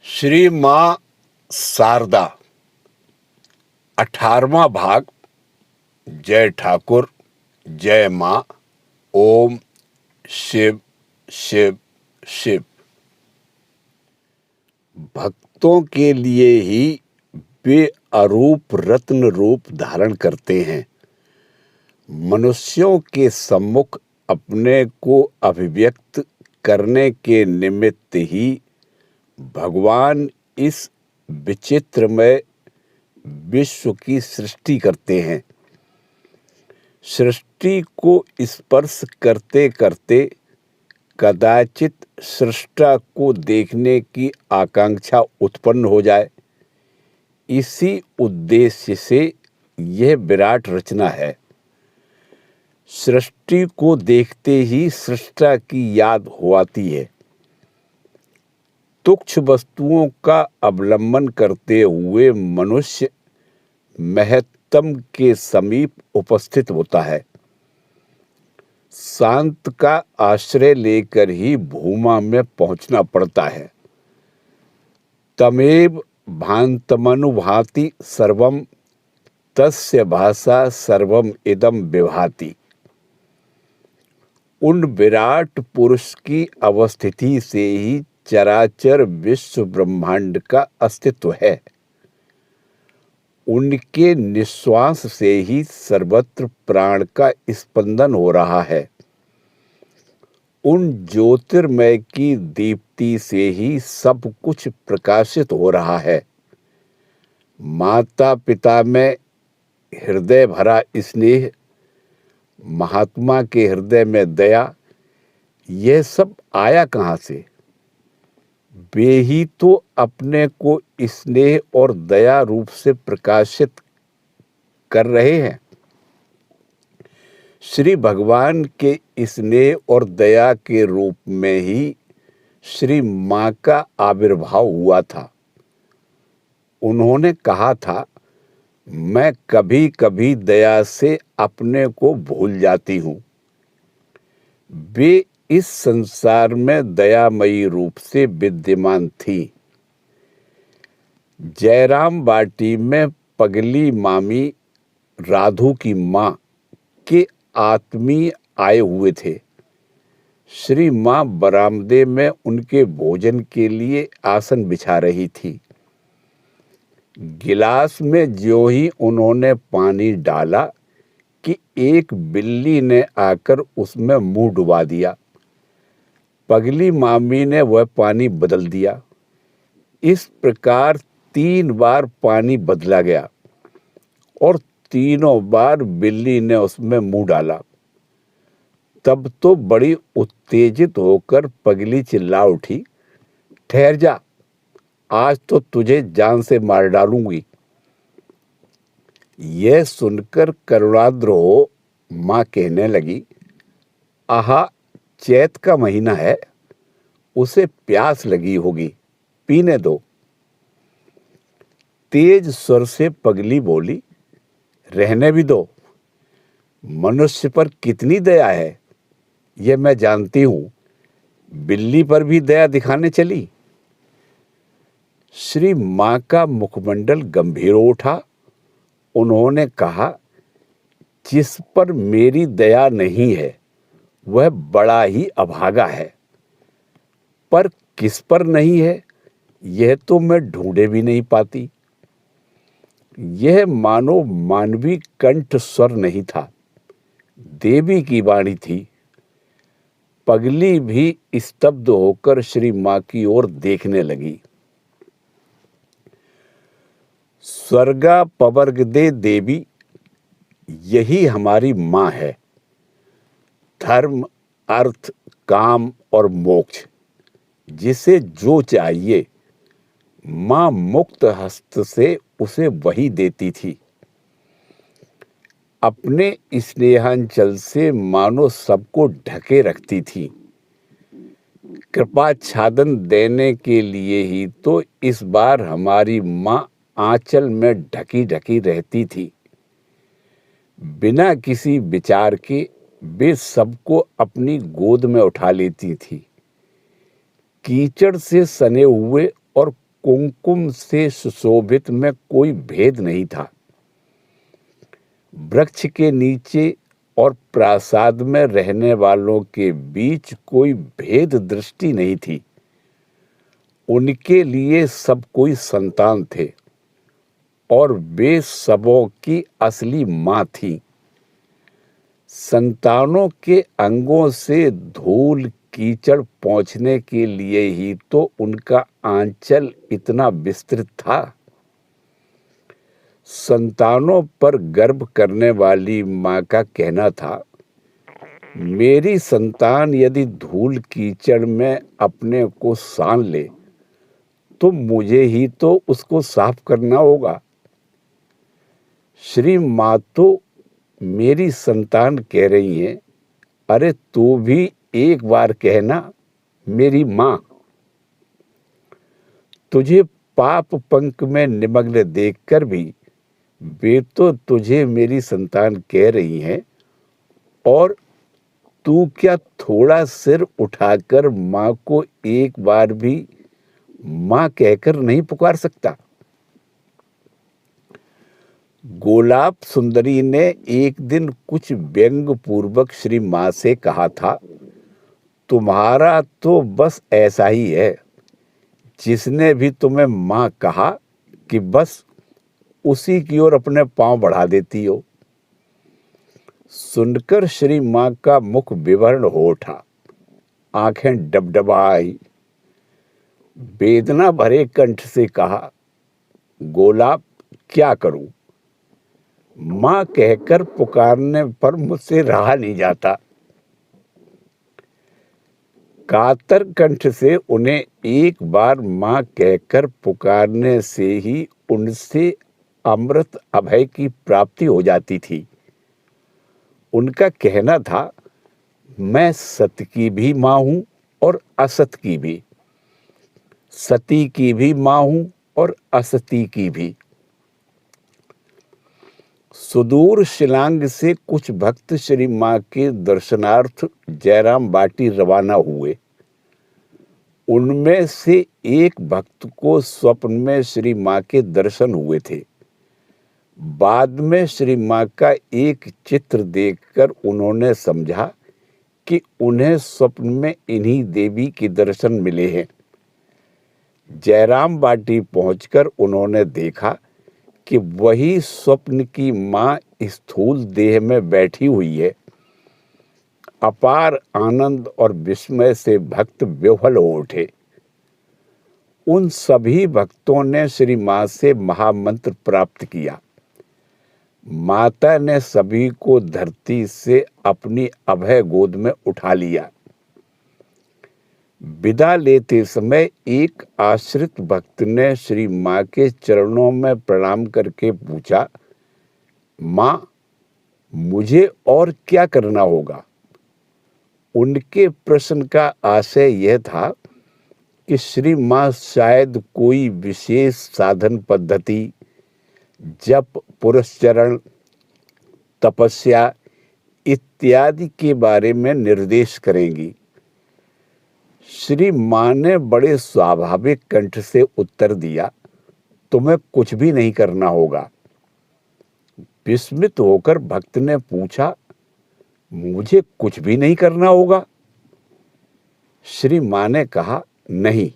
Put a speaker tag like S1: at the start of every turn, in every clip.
S1: श्री माँ शारदा 18वां भाग। जय ठाकुर, जय माँ। ओम शिव शिव शिव। भक्तों के लिए ही वे अरूप रत्न रूप धारण करते हैं। मनुष्यों के सम्मुख अपने को अभिव्यक्त करने के निमित्त ही भगवान इस विचित्रमय विश्व की सृष्टि करते हैं। सृष्टि को स्पर्श करते करते कदाचित सृष्टा को देखने की आकांक्षा उत्पन्न हो जाए। इसी उद्देश्य से यह विराट रचना है। सृष्टि को देखते ही सृष्टा की याद हो आती है। तुच्छ वस्तुओं का अवलंबन करते हुए मनुष्य महत्तम के समीप उपस्थित होता है। शांत का आश्रय लेकर ही भूमा में पहुंचना पड़ता है। तमेव भान्तमनुभाति सर्वम तस्य भाषा सर्वम इदम विभाति। उन विराट पुरुष की अवस्थिति से ही चराचर विश्व ब्रह्मांड का अस्तित्व है। उनके निश्वास से ही सर्वत्र प्राण का स्पंदन हो रहा है। उन ज्योतिर्मय की दीप्ति से ही सब कुछ प्रकाशित हो रहा है। माता पिता में हृदय भरा स्नेह, महात्मा के हृदय में दया, यह सब आया कहाँ से? वे ही तो अपने को स्नेह और दया रूप से प्रकाशित कर रहे हैं। श्री भगवान के स्नेह और दया के रूप में ही श्री माँ का आविर्भाव हुआ था। उन्होंने कहा था, मैं कभी कभी दया से अपने को भूल जाती हूँ। वे इस संसार में दयामयी रूप से विद्यमान थी। जयराम बाटी में पगली मामी राधू की माँ के आत्मीय आए हुए थे। श्री माँ बरामदे में उनके भोजन के लिए आसन बिछा रही थी। गिलास में ज्यों ही उन्होंने पानी डाला कि एक बिल्ली ने आकर उसमें मुंह डुबा दिया। पगली मामी ने वह पानी बदल दिया। इस प्रकार 3 बार पानी बदला गया और तीनों बार बिल्ली ने उसमें मुंह डाला। तब तो बड़ी उत्तेजित होकर पगली चिल्ला उठी, ठहर जा, आज तो तुझे जान से मार डालूंगी। यह सुनकर करुणाद्र हो माँ कहने लगी, आहा, चैत का महीना है, उसे प्यास लगी होगी, पीने दो। तेज स्वर से पगली बोली, रहने भी दो। मनुष्य पर कितनी दया है यह मैं जानती हूँ, बिल्ली पर भी दया दिखाने चली। श्री माँ का मुखमंडल गंभीर हो उठा। उन्होंने कहा, जिस पर मेरी दया नहीं है वह बड़ा ही अभागा है, पर किस पर नहीं है यह तो मैं ढूंढे भी नहीं पाती। यह मानो मानवी कंठ स्वर नहीं था, देवी की वाणी थी। पगली भी स्तब्ध होकर श्री माँ की ओर देखने लगी। स्वर्गा पवर्ग दे देवी, यही हमारी माँ है। धर्म, अर्थ, काम और मोक्ष, जिसे जो चाहिए माँ मुक्त हस्त से उसे वही देती थी। अपने स्नेहांचल से मानो सबको ढके रखती थी। कृपा छादन देने के लिए ही तो इस बार हमारी माँ आंचल में ढकी ढकी रहती थी। बिना किसी विचार के वे सबको अपनी गोद में उठा लेती थी। कीचड़ से सने हुए और कुमकुम से सुशोभित में कोई भेद नहीं था। वृक्ष के नीचे और प्रासाद में रहने वालों के बीच कोई भेद दृष्टि नहीं थी। उनके लिए सब कोई संतान थे और वे सबों की असली माँ थी। संतानों के अंगों से धूल कीचड़ पहुँचने के लिए ही तो उनका आंचल इतना विस्तृत था। संतानों पर गर्व करने वाली माँ का कहना था, मेरी संतान यदि धूल कीचड़ में अपने को सान ले तो मुझे ही तो उसको साफ करना होगा। श्री माँ तो मेरी संतान कह रही है, अरे तू भी एक बार कहना मेरी माँ। तुझे पाप पंख में निमग्न देखकर भी वे तो तुझे मेरी संतान कह रही हैं, और तू क्या थोड़ा सिर उठाकर माँ को एक बार भी माँ कहकर नहीं पुकार सकता? गोलाब सुंदरी ने एक दिन कुछ व्यंग पूर्वक श्री माँ से कहा था, तुम्हारा तो बस ऐसा ही है, जिसने भी तुम्हें माँ कहा कि बस उसी की ओर अपने पांव बढ़ा देती हो। सुनकर श्री माँ का मुख विवर्ण हो उठा, आंखें डबडबा आई। वेदना भरे कंठ से कहा, गोलाब क्या करूं? माँ कहकर पुकारने पर मुझसे रहा नहीं जाता। कातर कंठ से उन्हें एक बार माँ कहकर पुकारने से ही उनसे अमृत अभय की प्राप्ति हो जाती थी। उनका कहना था, मैं सत की भी माँ हूं और असत की भी, सती की भी माँ हूं और असती की भी। सुदूर शिलांग से कुछ भक्त श्री माँ के दर्शनार्थ जयराम बाटी रवाना हुए। उनमें से एक भक्त को स्वप्न में श्री माँ के दर्शन हुए थे। बाद में श्री माँ का एक चित्र देखकर उन्होंने समझा कि उन्हें स्वप्न में इन्हीं देवी के दर्शन मिले हैं। जयराम बाटी पहुंचकर उन्होंने देखा कि वही स्वप्न की माँ स्थूल देह में बैठी हुई है। अपार आनंद और विस्मय से भक्त विह्वल हो उठे। उन सभी भक्तों ने श्री माँ से महामंत्र प्राप्त किया। माता ने सभी को धरती से अपनी अभय गोद में उठा लिया। विदा लेते समय एक आश्रित भक्त ने श्री माँ के चरणों में प्रणाम करके पूछा, माँ मुझे और क्या करना होगा? उनके प्रश्न का आशय यह था कि श्री माँ शायद कोई विशेष साधन पद्धति, जप, पुरस्चरण, तपस्या इत्यादि के बारे में निर्देश करेंगी। श्री माँ ने बड़े स्वाभाविक कंठ से उत्तर दिया, तुम्हें कुछ भी नहीं करना होगा। विस्मित होकर भक्त ने पूछा, मुझे कुछ भी नहीं करना होगा? श्री माँ ने कहा, नहीं।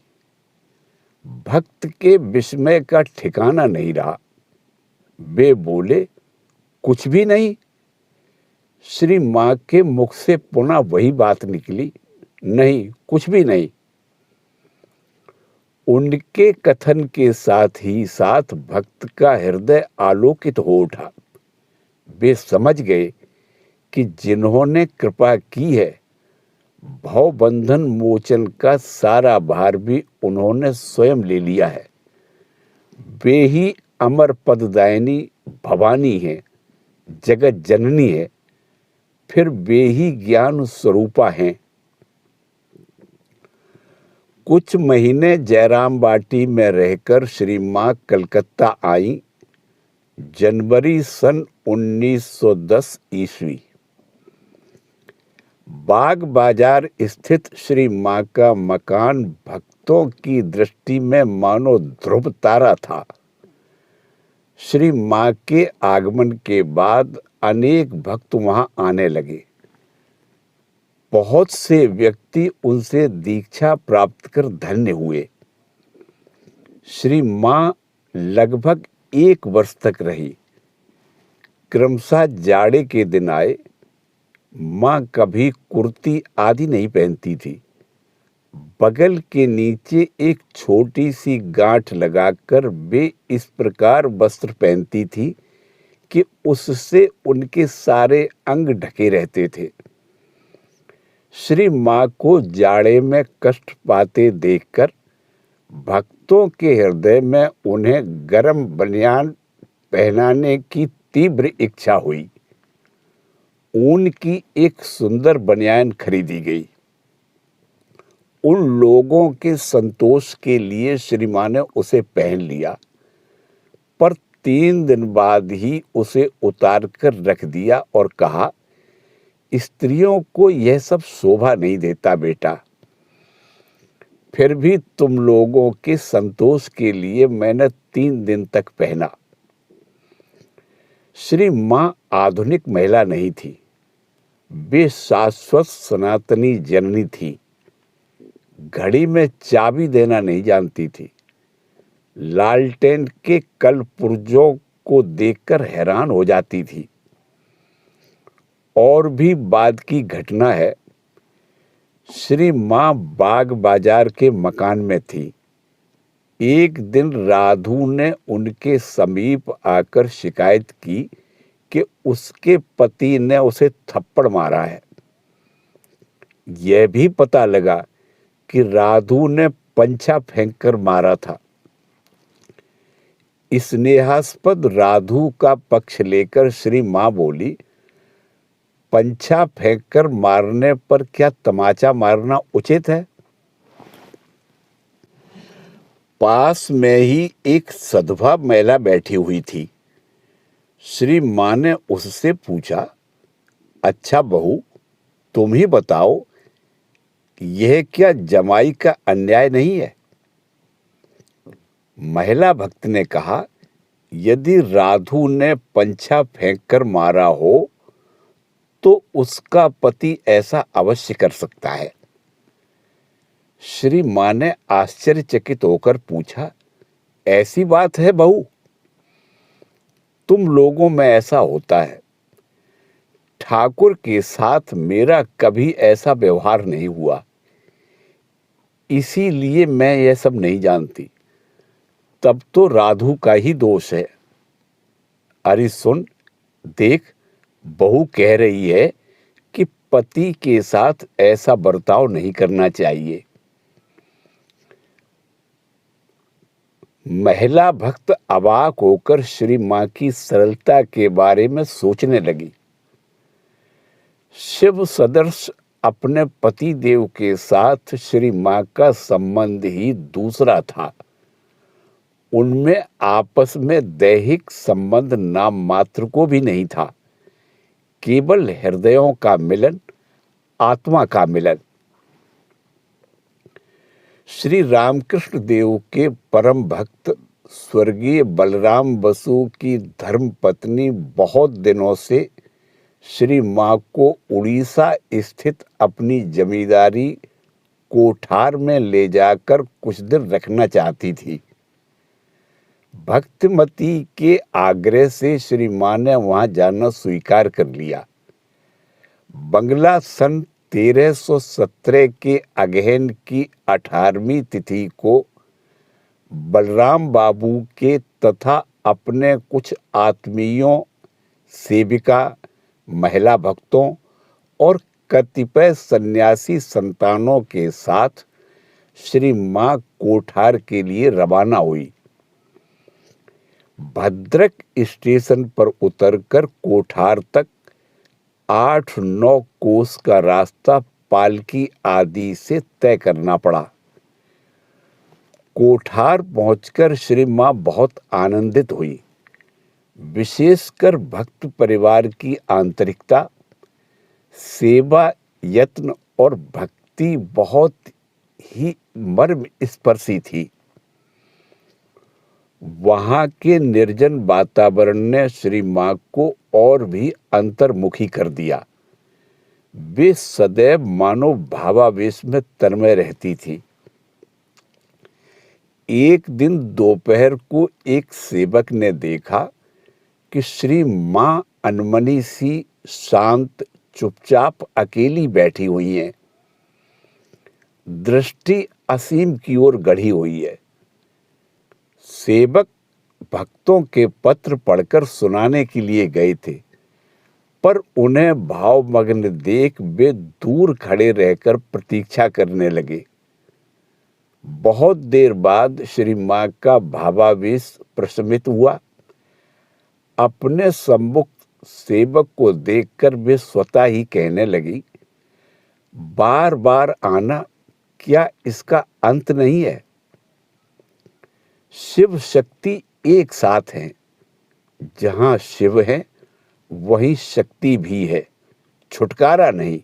S1: भक्त के विस्मय का ठिकाना नहीं रहा। वे बोले, कुछ भी नहीं? श्री माँ के मुख से पुनः वही बात निकली, नहीं, कुछ भी नहीं। उनके कथन के साथ ही साथ भक्त का हृदय आलोकित हो उठा। वे समझ गए कि जिन्होंने कृपा की है, भवबंधन मोचन का सारा भार भी उन्होंने स्वयं ले लिया है। वे ही अमर पददायिनी भवानी है, जगत जननी है, फिर वे ही ज्ञान स्वरूपा हैं। कुछ महीने जयराम बाटी में रहकर श्री माँ कलकत्ता आई। जनवरी सन 1910 ईस्वी। बाग बाजार स्थित श्री माँ का मकान भक्त भक्तों की दृष्टि में मानो ध्रुव तारा था। श्री माँ के आगमन के बाद अनेक भक्त वहां आने लगे। बहुत से व्यक्ति उनसे दीक्षा प्राप्त कर धन्य हुए। श्री माँ लगभग 1 वर्ष तक रही। क्रमशः जाड़े के दिन आए। माँ कभी कुर्ती आदि नहीं पहनती थी। बगल के नीचे एक छोटी सी गांठ लगाकर वे इस प्रकार वस्त्र पहनती थी कि उससे उनके सारे अंग ढके रहते थे। श्री माँ को जाड़े में कष्ट पाते देखकर भक्तों के हृदय में उन्हें गर्म बनियान पहनाने की तीव्र इच्छा हुई। ऊन की एक सुंदर बनियान खरीदी गई। उन लोगों के संतोष के लिए श्री माँ ने उसे पहन लिया, पर 3 दिन बाद ही उसे उतार कर रख दिया और कहा, स्त्रियों को यह सब शोभा नहीं देता बेटा। फिर भी तुम लोगों के संतोष के लिए मैंने 3 दिन तक पहना। श्री माँ आधुनिक महिला नहीं थी। वे शाश्वत सनातनी जननी थी। घड़ी में चाबी देना नहीं जानती थी। लालटेन के कल पुर्जों को देखकर हैरान हो जाती थी। और भी बाद की घटना है। श्री माँ बाग बाजार के मकान में थी। एक दिन राधु ने उनके समीप आकर शिकायत की कि उसके पति ने उसे थप्पड़ मारा है। यह भी पता लगा कि राधु ने पंछा फेंककर मारा था। स्नेहास्पद राधु का पक्ष लेकर श्री माँ बोली, पंछा फेंककर मारने पर क्या तमाचा मारना उचित है? पास में ही एक सधवा महिला बैठी हुई थी। श्री माँ ने उससे पूछा, अच्छा बहू, तुम ही बताओ, यह क्या जमाई का अन्याय नहीं है? महिला भक्त ने कहा, यदि राधु ने पंछा फेंककर मारा हो तो उसका पति ऐसा अवश्य कर सकता है। श्री माँ ने आश्चर्यचकित होकर पूछा, ऐसी बात है बहू? तुम लोगों में ऐसा होता है। ठाकुर के साथ मेरा कभी ऐसा व्यवहार नहीं हुआ, इसीलिए मैं यह सब नहीं जानती। तब तो राधु का ही दोष है। अरे सुन, देख, बहू कह रही है कि पति के साथ ऐसा बर्ताव नहीं करना चाहिए। महिला भक्त अवाक होकर श्री माँ की सरलता के बारे में सोचने लगी। शिव सदृश अपने पति देव के साथ श्री माँ का संबंध ही दूसरा था। उनमें आपस में दैहिक संबंध नाम मात्र को भी नहीं था, केवल हृदयों का मिलन, आत्मा का मिलन। श्री रामकृष्ण देव के परम भक्त स्वर्गीय बलराम बसु की धर्म पत्नी बहुत दिनों से श्री माँ को उड़ीसा स्थित अपनी जमींदारी कोठार में ले जाकर कुछ दिन रखना चाहती थी। भक्तिमती के आग्रह से श्री माँ ने वहां जाना स्वीकार कर लिया। बंगला सन 1317 के अगहन की 18वीं तिथि को बलराम बाबू के तथा अपने कुछ आत्मीयों, सेविका, महिला भक्तों और कतिपय सन्यासी संतानों के साथ श्री माँ कोठार के लिए रवाना हुई। भद्रक स्टेशन पर उतरकर कोठार तक 8-9 कोस का रास्ता पालकी आदि से तय करना पड़ा। कोठार पहुंचकर श्री माँ बहुत आनंदित हुई। विशेषकर भक्त परिवार की आंतरिकता, सेवा, यत्न और भक्ति बहुत ही मर्म स्पर्शी थी। वहां के निर्जन वातावरण ने श्री मां को और भी अंतर्मुखी कर दिया। वे सदैव मानो भावावेश में तन्मय रहती थी। एक दिन दोपहर को एक सेवक ने देखा कि श्री मां अनमनी सी शांत चुपचाप अकेली बैठी हुई हैं। दृष्टि असीम की ओर गढ़ी हुई है। सेवक भक्तों के पत्र पढ़कर सुनाने के लिए गए थे, पर उन्हें भावमग्न देख वे दूर खड़े रहकर प्रतीक्षा करने लगे। बहुत देर बाद श्री मां का भावावेश प्रशमित हुआ। अपने सम्मुख सेवक को देखकर वे स्वतः ही कहने लगी, बार बार आना क्या इसका अंत नहीं है? शिव शक्ति एक साथ हैं। जहां शिव है वहीं शक्ति भी है, छुटकारा नहीं।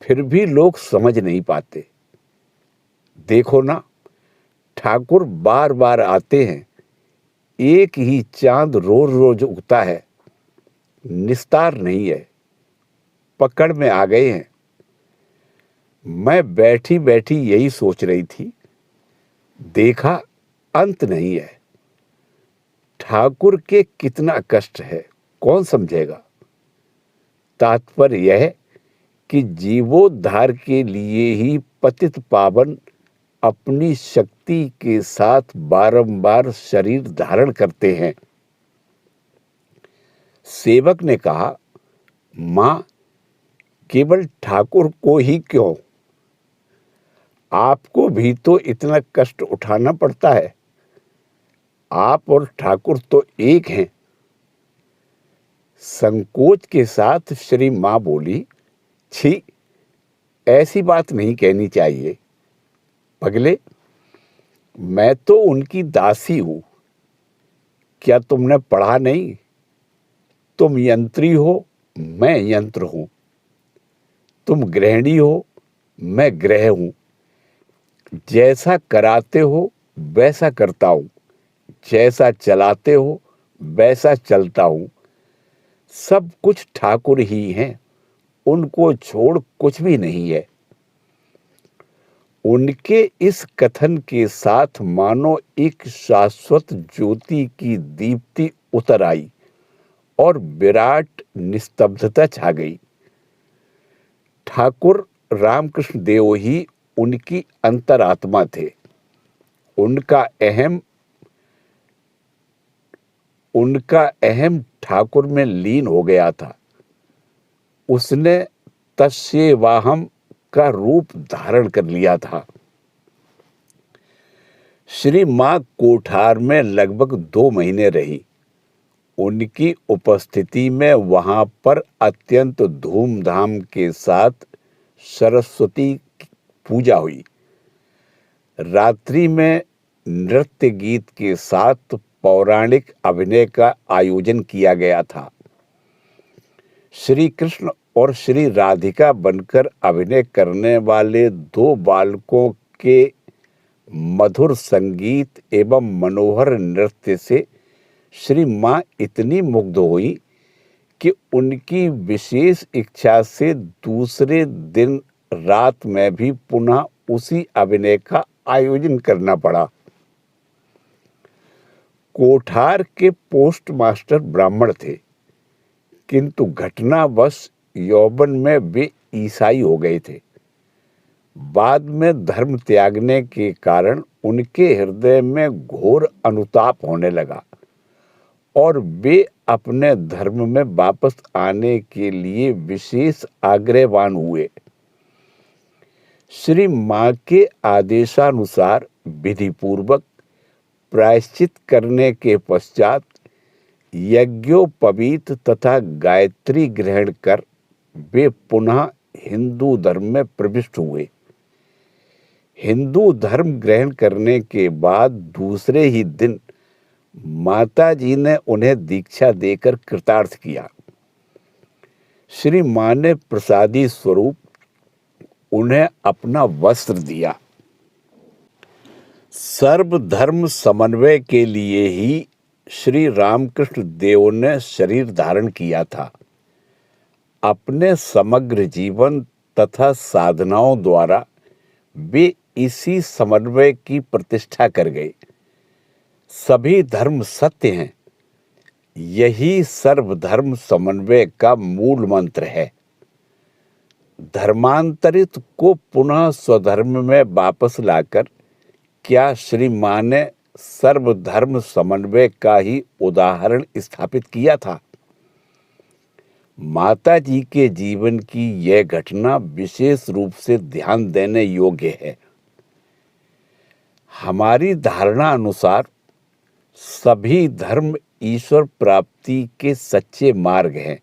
S1: फिर भी लोग समझ नहीं पाते। देखो ना, ठाकुर बार बार आते हैं, एक ही चांद रोज रोज उगता है, निस्तार नहीं है, पकड़ में आ गए हैं। मैं बैठी बैठी यही सोच रही थी, देखा अंत नहीं है। ठाकुर के कितना कष्ट है, कौन समझेगा? तात्पर्य यह है कि जीवोद्धार के लिए ही पतित पावन अपनी शक्ति के साथ बारंबार शरीर धारण करते हैं। सेवक ने कहा, मां, केवल ठाकुर को ही क्यों, आपको भी तो इतना कष्ट उठाना पड़ता है। आप और ठाकुर तो एक हैं। संकोच के साथ श्री मां बोली, छी, ऐसी बात नहीं कहनी चाहिए। पगले, मैं तो उनकी दासी हूं। क्या तुमने पढ़ा नहीं? तुम यंत्री हो, मैं यंत्र हूं। तुम गृहिणी हो, मैं ग्रह हूं। जैसा कराते हो वैसा करता हूं, जैसा चलाते हो वैसा चलता हूं। सब कुछ ठाकुर ही हैं, उनको छोड़ कुछ भी नहीं है। उनके इस कथन के साथ मानो एक शाश्वत ज्योति की दीप्ति उतर आई और विराट निस्तब्धता छा गई। ठाकुर रामकृष्ण देव ही उनकी अंतरात्मा थे। उनका अहम ठाकुर में लीन हो गया था। उसने तस्येवाहम का रूप धारण कर लिया था। श्री मां कोठार में लगभग 2 महीने रही। उनकी उपस्थिति में वहां पर अत्यंत धूमधाम के साथ सरस्वती की पूजा हुई। रात्रि में नृत्य गीत के साथ पौराणिक अभिनय का आयोजन किया गया था। श्री कृष्ण और श्री राधिका बनकर अभिनय करने वाले 2 बालकों के मधुर संगीत एवं मनोहर नृत्य से श्री मां इतनी मुग्ध हुई कि उनकी विशेष इच्छा से दूसरे दिन रात में भी पुनः उसी अभिनय का आयोजन करना पड़ा। कोठार के पोस्टमास्टर ब्राह्मण थे, किंतु घटनावश यौवन में वे ईसाई हो गए थे। बाद में धर्म त्यागने के कारण उनके हृदय में घोर अनुताप होने लगा और वे अपने धर्म में वापस आने के लिए विशेष आग्रहवान हुए। श्री मां के आदेशानुसार विधिपूर्वक प्रायश्चित करने के पश्चात यज्ञोपवीत तथा गायत्री ग्रहण कर वे पुनः हिंदू धर्म में प्रविष्ट हुए। हिंदू धर्म ग्रहण करने के बाद दूसरे ही दिन माताजी ने उन्हें दीक्षा देकर कृतार्थ किया। श्री मां ने प्रसादी स्वरूप उन्हें अपना वस्त्र दिया। सर्वधर्म समन्वय के लिए ही श्री रामकृष्ण देव ने शरीर धारण किया था। अपने समग्र जीवन तथा साधनाओं द्वारा वे इसी समन्वय की प्रतिष्ठा कर गए। सभी धर्म सत्य हैं, यही सर्वधर्म समन्वय का मूल मंत्र है। धर्मांतरित को पुनः स्वधर्म में वापस लाकर क्या श्री मां ने सर्वधर्म समन्वय का ही उदाहरण स्थापित किया था? माता जी के जीवन की यह घटना विशेष रूप से ध्यान देने योग्य है। हमारी धारणा अनुसार सभी धर्म ईश्वर प्राप्ति के सच्चे मार्ग हैं।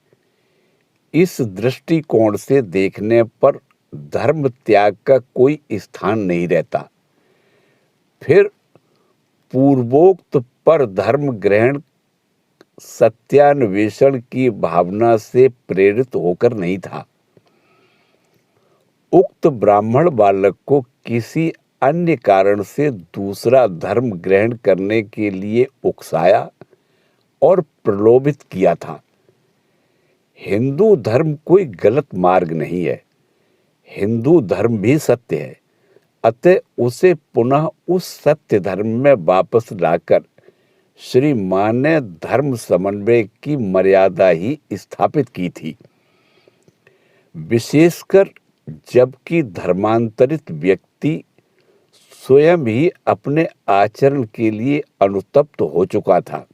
S1: इस दृष्टिकोण से देखने पर धर्म त्याग का कोई स्थान नहीं रहता। फिर पूर्वोक्त पर धर्म ग्रहण सत्यान्वेषण की भावना से प्रेरित होकर नहीं था। उक्त ब्राह्मण बालक को किसी अन्य कारण से दूसरा धर्म ग्रहण करने के लिए उकसाया और प्रलोभित किया था। हिंदू धर्म कोई गलत मार्ग नहीं है, हिंदू धर्म भी सत्य है। अतः उसे पुनः उस सत्य धर्म में वापस लाकर श्री मां ने धर्म समन्वय की मर्यादा ही स्थापित की थी। विशेषकर जबकि धर्मांतरित व्यक्ति स्वयं ही अपने आचरण के लिए अनुतप्त हो चुका था।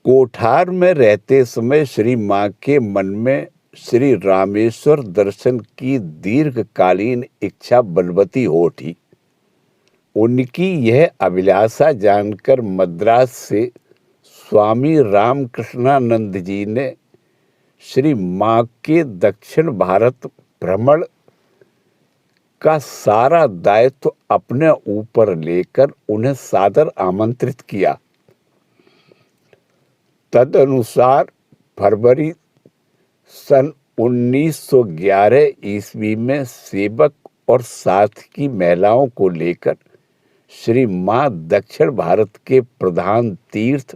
S1: कोठार में रहते समय श्री मां के मन में श्री रामेश्वर दर्शन की दीर्घकालीन इच्छा बलवती हो उठी। उनकी यह अभिलाषा जानकर मद्रास से स्वामी रामकृष्णानंद जी ने श्री मां के दक्षिण भारत भ्रमण का सारा दायित्व अपने ऊपर लेकर उन्हें सादर आमंत्रित किया। तदनुसार फरवरी सन 1911 ईस्वी में सेवक और साथ की महिलाओं को लेकर श्री मां दक्षिण भारत के प्रधान तीर्थ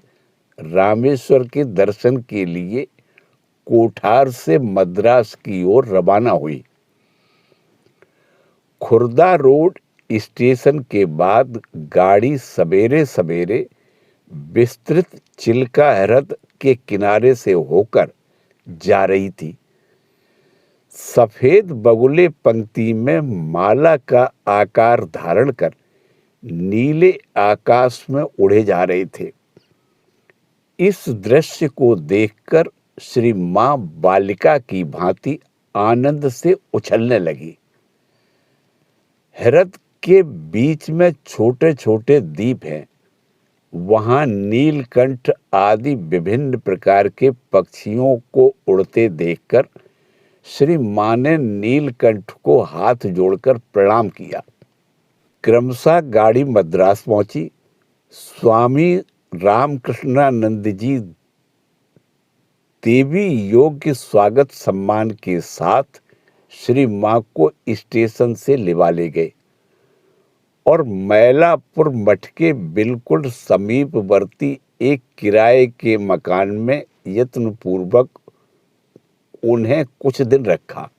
S1: रामेश्वर के दर्शन के लिए कोठार से मद्रास की ओर रवाना हुई। खुर्दा रोड स्टेशन के बाद गाड़ी सवेरे सवेरे विस्तृत चिल्का हृद के किनारे से होकर जा रही थी। सफेद बगुले पंक्ति में माला का आकार धारण कर नीले आकाश में उड़े जा रहे थे। इस दृश्य को देखकर श्री मां बालिका की भांति आनंद से उछलने लगी। हृद के बीच में छोटे छोटे द्वीप हैं। वहां नीलकंठ आदि विभिन्न प्रकार के पक्षियों को उड़ते देखकर श्री मां ने नीलकंठ को हाथ जोड़कर प्रणाम किया। क्रमशः गाड़ी मद्रास पहुंची। स्वामी रामकृष्णानंद जी देवी योग्य स्वागत सम्मान के साथ श्री मां को स्टेशन से लिवा ले गए और मैलापुर मठ के बिल्कुल समीपवर्ती एक किराए के मकान में यत्नपूर्वक उन्हें कुछ दिन रखा।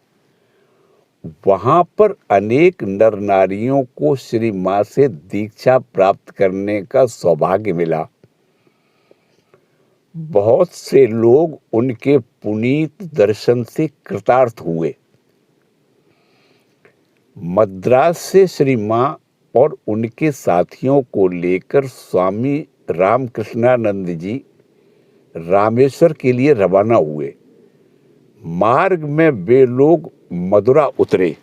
S1: वहां पर अनेक नर नारियों को श्री मां से दीक्षा प्राप्त करने का सौभाग्य मिला। बहुत से लोग उनके पुनीत दर्शन से कृतार्थ हुए। मद्रास से श्री मां और उनके साथियों को लेकर स्वामी रामकृष्णानंद जी रामेश्वर के लिए रवाना हुए। मार्ग में वे लोग मदुरा उतरे।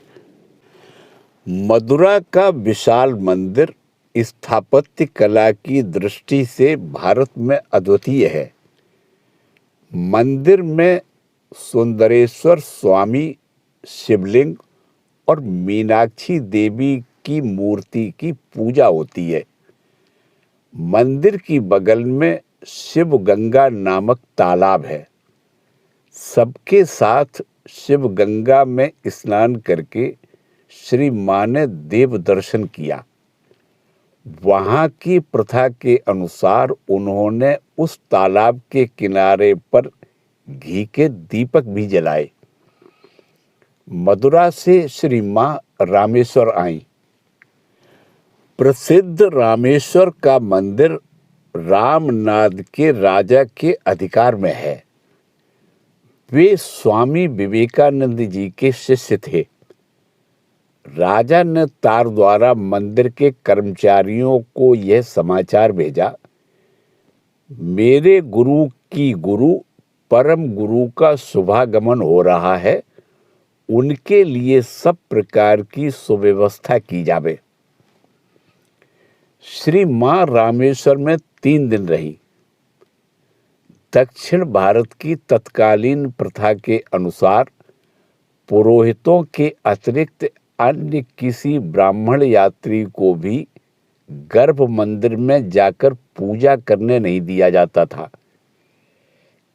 S1: मदुरा का विशाल मंदिर स्थापत्य कला की दृष्टि से भारत में अद्वितीय है। मंदिर में सुंदरेश्वर स्वामी शिवलिंग और मीनाक्षी देवी की मूर्ति की पूजा होती है। मंदिर की बगल में शिव गंगा नामक तालाब है। सबके साथ शिव गंगा में स्नान करके श्री मां ने देव दर्शन किया। वहां की प्रथा के अनुसार उन्होंने उस तालाब के किनारे पर घी के दीपक भी जलाए। मथुरा से श्री मां रामेश्वर आईं। प्रसिद्ध रामेश्वर का मंदिर रामनाद के राजा के अधिकार में है। वे स्वामी विवेकानंद जी के शिष्य थे। राजा ने तार द्वारा मंदिर के कर्मचारियों को यह समाचार भेजा, मेरे गुरु की गुरु परम गुरु का शुभागमन हो रहा है, उनके लिए सब प्रकार की सुव्यवस्था की जावे। श्री मां रामेश्वर में 3 दिन रही। दक्षिण भारत की तत्कालीन प्रथा के अनुसार पुरोहितों के अतिरिक्त अन्य किसी ब्राह्मण यात्री को भी गर्भ मंदिर में जाकर पूजा करने नहीं दिया जाता था,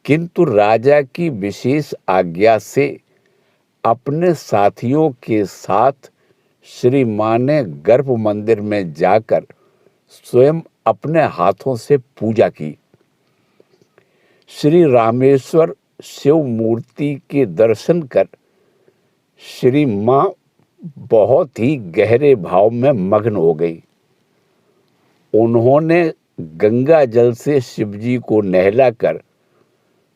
S1: किंतु राजा की विशेष आज्ञा से अपने साथियों के साथ श्री मां ने गर्भ मंदिर में जाकर स्वयं अपने हाथों से पूजा की। श्री रामेश्वर शिव मूर्ति के दर्शन कर श्री मां बहुत ही गहरे भाव में मग्न हो गई। उन्होंने गंगा जल से शिवजी को नहलाकर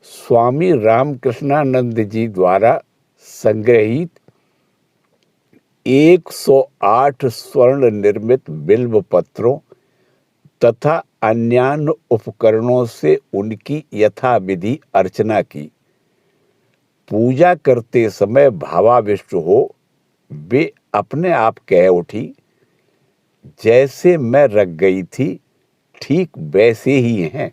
S1: स्वामी रामकृष्णानंद जी द्वारा संग्रहित 108 स्वर्ण निर्मित बिल्व पत्रों तथा अन्यान्य उपकरणों से उनकी यथाविधि अर्चना की। पूजा करते समय भावाविष्ट हो वे अपने आप कह उठी, जैसे मैं रख गई थी ठीक वैसे ही हैं।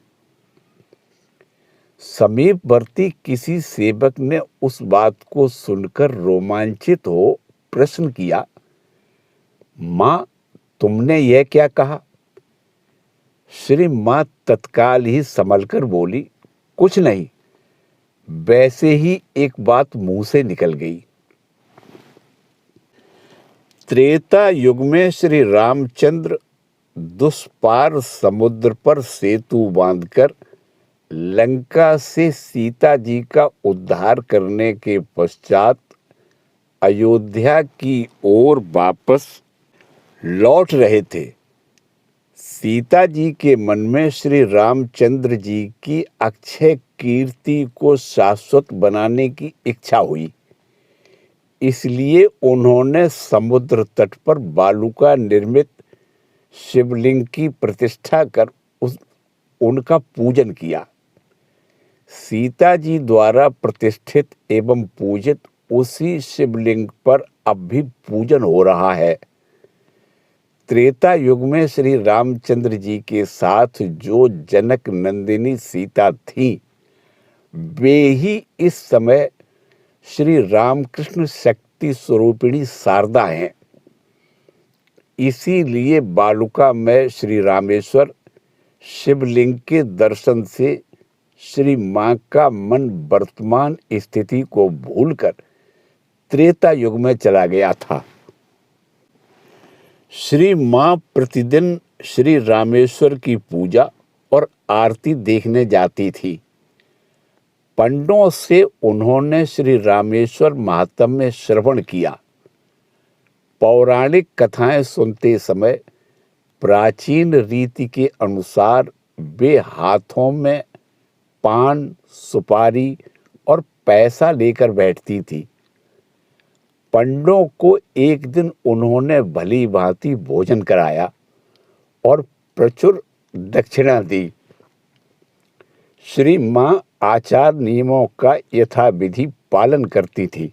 S1: समीपवर्ती किसी सेवक ने उस बात को सुनकर रोमांचित हो प्रश्न किया, मां तुमने यह क्या कहा? श्री मां तत्काल ही संभलकर बोली, कुछ नहीं, वैसे ही एक बात मुंह से निकल गई। त्रेता युग में श्री रामचंद्र दुष्पार समुद्र पर सेतु बांधकर लंका से सीता जी का उद्धार करने के पश्चात अयोध्या की ओर वापस लौट रहे थे। सीता जी के मन में श्री रामचंद्र जी की अक्षय कीर्ति को शाश्वत बनाने की इच्छा हुई। इसलिए उन्होंने समुद्र तट पर बालू का निर्मित शिवलिंग की प्रतिष्ठा कर उनका पूजन किया। सीता जी द्वारा प्रतिष्ठित एवं पूजित उसी शिवलिंग पर अब भी पूजन हो रहा है। त्रेता युग में श्री रामचंद्र जी के साथ जो जनक नंदिनी सीता थी, वे ही इस समय श्री रामकृष्ण शक्ति स्वरूपिणी शारदा हैं। इसीलिए बालुका में श्री रामेश्वर शिवलिंग के दर्शन से श्री मां का मन वर्तमान स्थिति को भूलकर त्रेता युग में चला गया था। श्री मां प्रतिदिन श्री रामेश्वर की पूजा और आरती देखने जाती थी। पंडों से उन्होंने श्री रामेश्वर महात्म्य श्रवण किया। पौराणिक कथाएं सुनते समय प्राचीन रीति के अनुसार वे हाथों में पान, सुपारी और पैसा लेकर बैठती थी। पंडों को एक दिन उन्होंने भली भांति भोजन कराया और प्रचुर दक्षिणा दी। श्री मां आचार नियमों का यथाविधि पालन करती थी।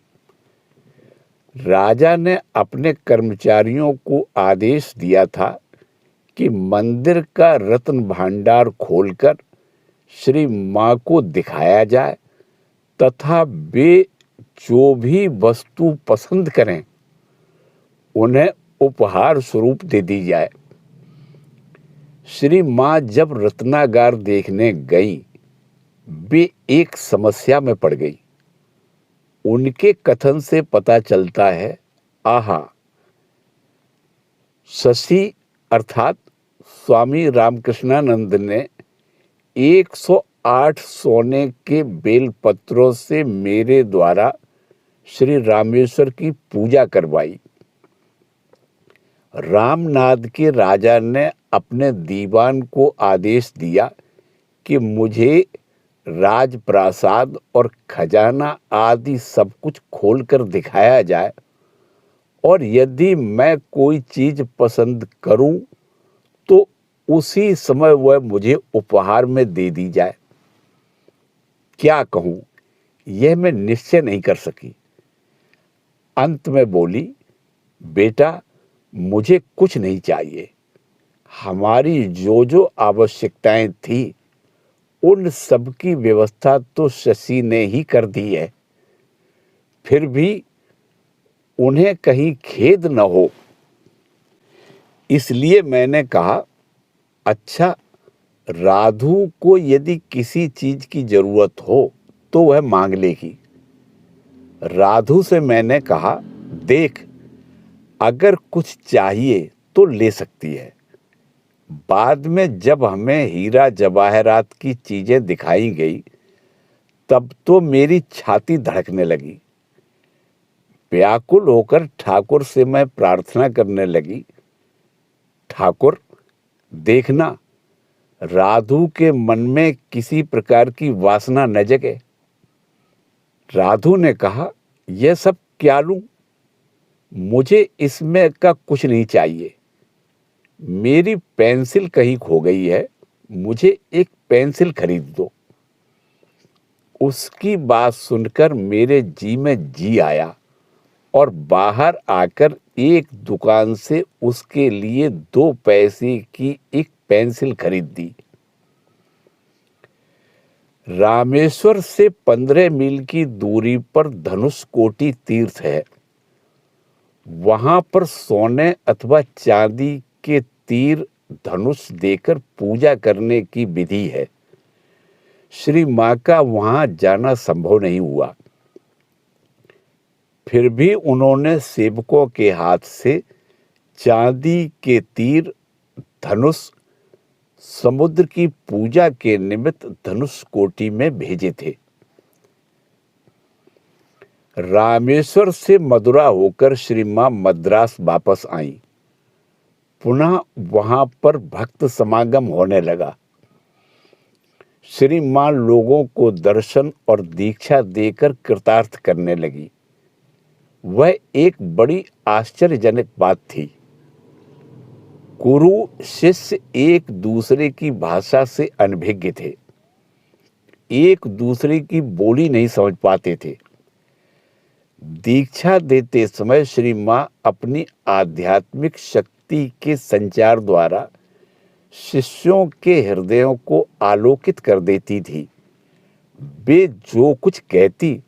S1: राजा ने अपने कर्मचारियों को आदेश दिया था कि मंदिर का रत्न भांडार खोलकर श्री मां को दिखाया जाए तथा वे जो भी वस्तु पसंद करें उन्हें उपहार स्वरूप दे दी जाए। श्री मां जब रत्नागार देखने गई, वे एक समस्या में पड़ गई। उनके कथन से पता चलता है, आहा, शशि अर्थात स्वामी रामकृष्णानंद ने 108 सोने के बेलपत्रों से मेरे द्वारा श्री रामेश्वर की पूजा करवाई। रामनाद के राजा ने अपने दीवान को आदेश दिया कि मुझे राजप्रासाद और खजाना आदि सब कुछ खोलकर दिखाया जाए और यदि मैं कोई चीज पसंद करूं तो उसी समय वह मुझे उपहार में दे दी जाए। क्या कहूं, यह मैं निश्चय नहीं कर सकी। अंत में बोली, बेटा, मुझे कुछ नहीं चाहिए। हमारी जो जो आवश्यकताएं थी उन सब की व्यवस्था तो शशि ने ही कर दी है। फिर भी उन्हें कहीं खेद न हो, इसलिए मैंने कहा, अच्छा, राधु को यदि किसी चीज की जरूरत हो तो वह मांग लेगी। राधु से मैंने कहा, देख, अगर कुछ चाहिए तो ले सकती है। बाद में जब हमें हीरा जवाहरात की चीजें दिखाई गई तब तो मेरी छाती धड़कने लगी। व्याकुल होकर ठाकुर से मैं प्रार्थना करने लगी, ठाकुर, देखना राधु के मन में किसी प्रकार की वासना न जगे। राधु ने कहा, यह सब क्या लूं? मुझे इसमें का कुछ नहीं चाहिए। मेरी पेंसिल कहीं खो गई है, मुझे एक पेंसिल खरीद दो। उसकी बात सुनकर मेरे जी में जी आया और बाहर आकर एक दुकान से उसके लिए 2 पैसे की एक पेंसिल खरीद दी। रामेश्वर से 15 मील की दूरी पर धनुषकोटी तीर्थ है। वहां पर सोने अथवा चांदी के तीर धनुष देकर पूजा करने की विधि है। श्री मां का वहां जाना संभव नहीं हुआ। फिर भी उन्होंने सेवकों के हाथ से चांदी के तीर धनुष समुद्र की पूजा के निमित्त धनुषकोटी में भेजे थे। रामेश्वर से मदुरा होकर श्री मां मद्रास वापस आई। पुनः वहां पर भक्त समागम होने लगा। श्री मां लोगों को दर्शन और दीक्षा देकर कृतार्थ करने लगी। वह एक बड़ी आश्चर्यजनक बात थी। गुरु शिष्य एक दूसरे की भाषा से अनभिज्ञ थे, एक दूसरे की बोली नहीं समझ पाते थे। दीक्षा देते समय श्री मां अपनी आध्यात्मिक शक्ति के संचार द्वारा शिष्यों के हृदयों को आलोकित कर देती थी। वे जो कुछ कहती,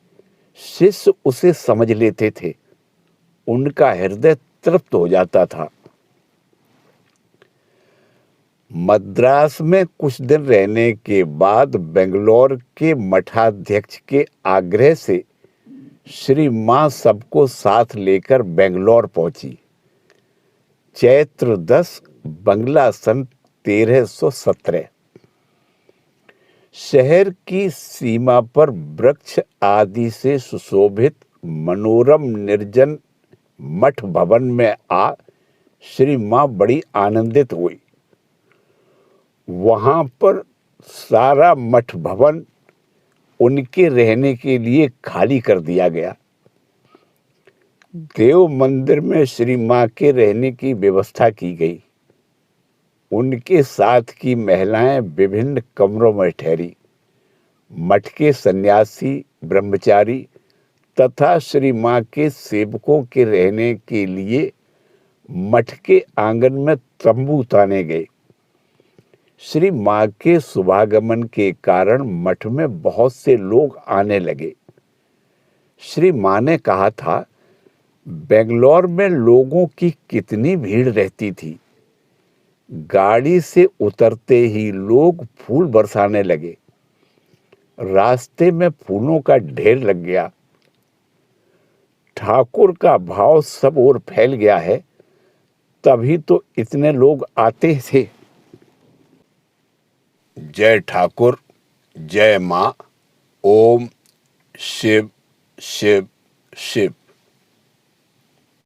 S1: शिष्य उसे समझ लेते थे। उनका हृदय तृप्त हो जाता था। मद्रास में कुछ दिन रहने के बाद बेंगलोर के मठाध्यक्ष के आग्रह से श्री मां सबको साथ लेकर बेंगलोर पहुंची। चैत्र 10 बंगला सन 1317। शहर की सीमा पर वृक्ष आदि से सुशोभित मनोरम निर्जन मठ भवन में आ श्री मां बड़ी आनंदित हुई। वहां पर सारा मठ भवन उनके रहने के लिए खाली कर दिया गया। देव मंदिर में श्री मां के रहने की व्यवस्था की गई। उनके साथ की महिलाएं विभिन्न कमरों में ठहरी। मठ के सन्यासी, ब्रह्मचारी तथा श्री मां के सेवकों के रहने के लिए मठ के आंगन में तंबू ताने गए। श्री मां के शुभागमन के कारण मठ में बहुत से लोग आने लगे। श्री मां ने कहा था, बेंगलोर में लोगों की कितनी भीड़ रहती थी। गाड़ी से उतरते ही लोग फूल बरसाने लगे। रास्ते में फूलों का ढेर लग गया। ठाकुर का भाव सब ओर फैल गया है, तभी तो इतने लोग आते थे। जय ठाकुर, जय मां, ओम शिव शिव शिव।